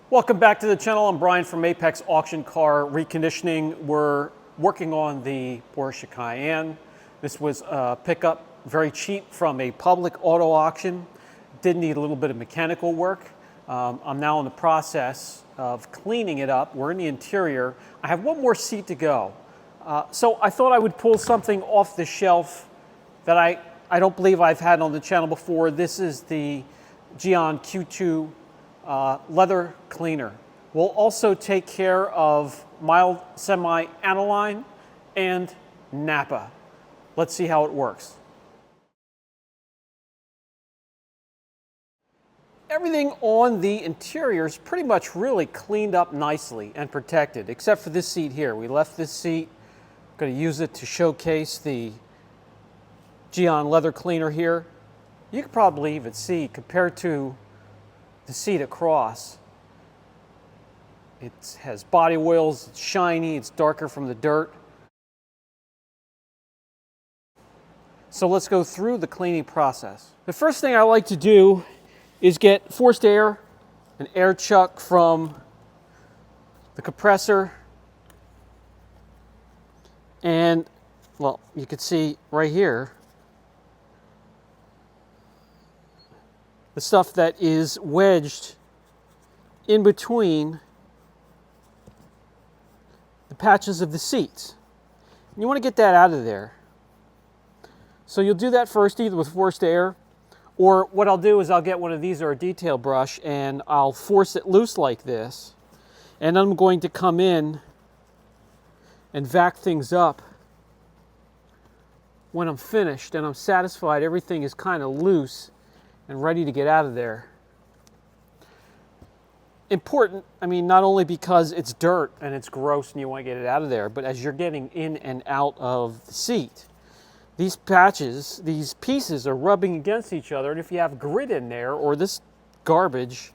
Welcome back to the channel. I'm Brian from Apex Auction Car Reconditioning. We're working on the Porsche Cayenne. This was a pickup, very cheap from a public auto auction. Did need a little bit of mechanical work. I'm now in the process of cleaning it up. We're in the interior. I have one more seat to go. So I thought I would pull something off the shelf that I don't believe I've had on the channel before. This is the Gyeon Q2 leather cleaner. We'll also take care of mild semi-aniline and Nappa. Let's see how it works. Everything on the interior is pretty much really cleaned up nicely and protected, except for this seat here. We left this seat. I'm going to use it to showcase the Gyeon leather cleaner here. You can probably even see, compared to the seat across, it has body oils, it's shiny, it's darker from the dirt. So let's go through the cleaning process. The first thing I like to do is get forced air, an air chuck from the compressor. And, well, you can see right here, the stuff that is wedged in between the patches of the seats. And you want to get that out of there. So you'll do that first, either with forced air, or what I'll do is I'll get one of these or a detail brush and I'll force it loose like this. And I'm going to come in and vac things up when I'm finished and I'm satisfied everything is kind of loose and ready to get out of there. Important, I mean, not only because it's dirt and it's gross and you want to get it out of there, but as you're getting in and out of the seat, these patches, these pieces are rubbing against each other, and if you have grit in there or this garbage,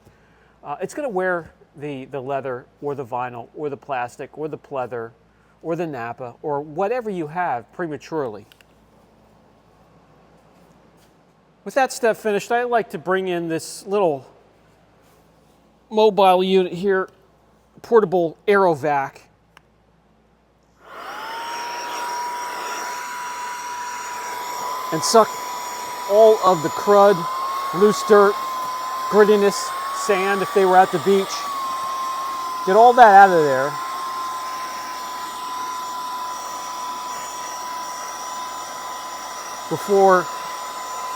it's going to wear the leather or the vinyl or the plastic or the pleather or the Nappa or whatever you have prematurely. With that step finished, I like to bring in this little mobile unit here, portable aero vac. And suck all of the crud, loose dirt, grittiness, sand if they were at the beach. Get all that out of there. Before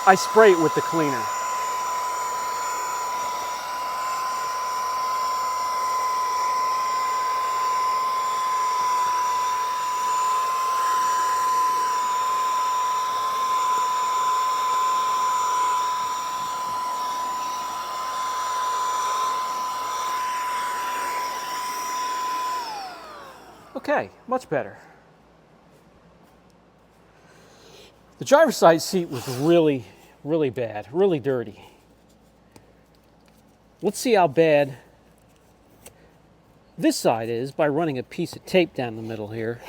I spray it with the cleaner. Okay, much better. The driver's side seat was really bad, really dirty. Let's see how bad this side is by running a piece of tape down the middle here.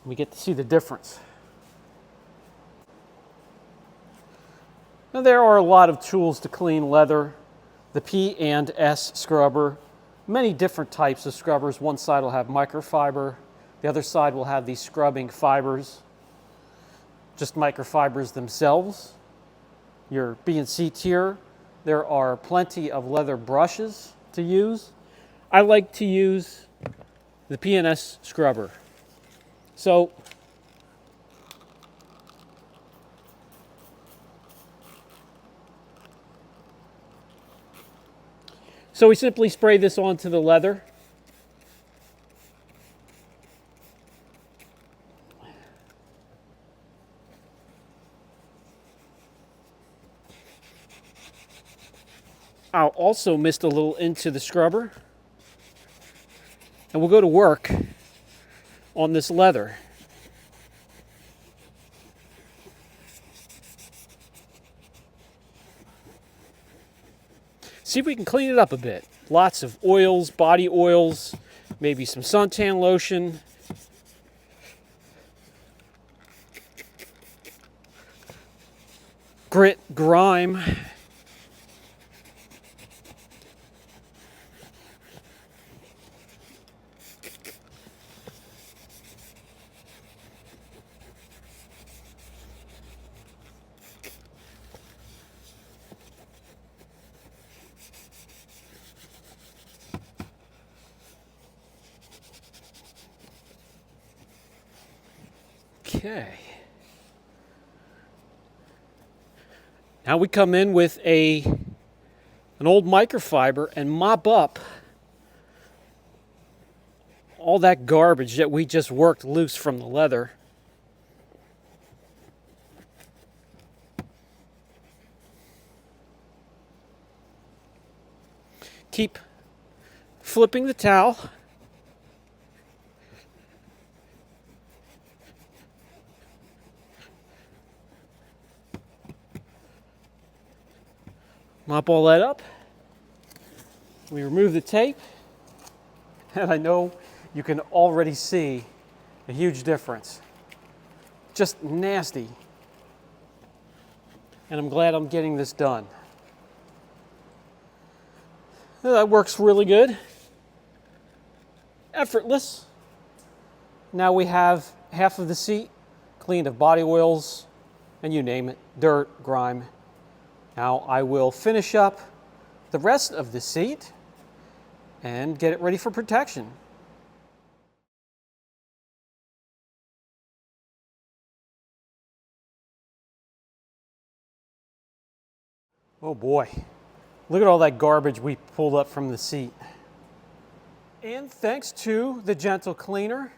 We get to see the difference. Now there are a lot of tools to clean leather. The P&S scrubber, many different types of scrubbers. One side will have microfiber, the other side will have these scrubbing fibers. Just microfibers themselves. Your B and C tier, there are plenty of leather brushes to use. I like to use the P&S scrubber. So we simply spray this onto the leather. I'll also mist a little into the scrubber, and we'll go to work on this leather. See if we can clean it up a bit. Lots of oils, body oils, maybe some suntan lotion. Grit, grime. Okay. Now we come in with an old microfiber and mop up all that garbage that we just worked loose from the leather. Keep flipping the towel. Mop all that up. We remove the tape, and I know you can already see a huge difference. Just nasty. And I'm glad I'm getting this done. That works really good. Effortless. Now we have half of the seat cleaned of body oils, and you name it, dirt, grime. Now I will finish up the rest of the seat and get it ready for protection. Oh boy, look at all that garbage we pulled up from the seat. And thanks to the gentle cleaner,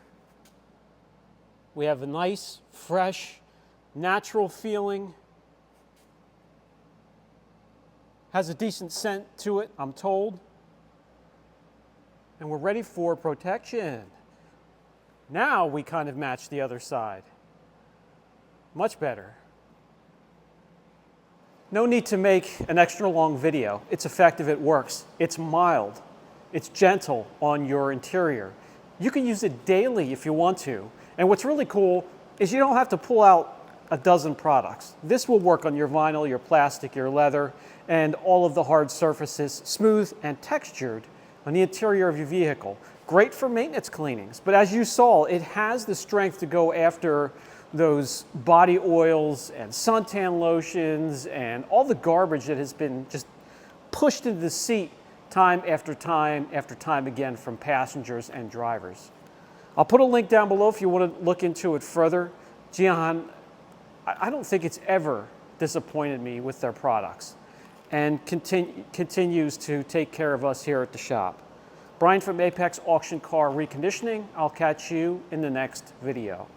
we have a nice, fresh, natural feeling. Has a decent scent to it, I'm told. And we're ready for protection. Now we kind of match the other side. Much better. No need to make an extra long video. It's effective, it works. It's mild. It's gentle on your interior. You can use it daily if you want to. And what's really cool is you don't have to pull out a dozen products. This will work on your vinyl, your plastic, your leather, and all of the hard surfaces, smooth and textured on the interior of your vehicle. Great for maintenance cleanings, but as you saw, it has the strength to go after those body oils and suntan lotions and all the garbage that has been just pushed into the seat time after time after time again from passengers and drivers. I'll put a link down below if you want to look into it further. Gyeon, I don't think it's ever disappointed me with their products and continues to take care of us here at the shop. Brian from Apex Auction Car Reconditioning. I'll catch you in the next video.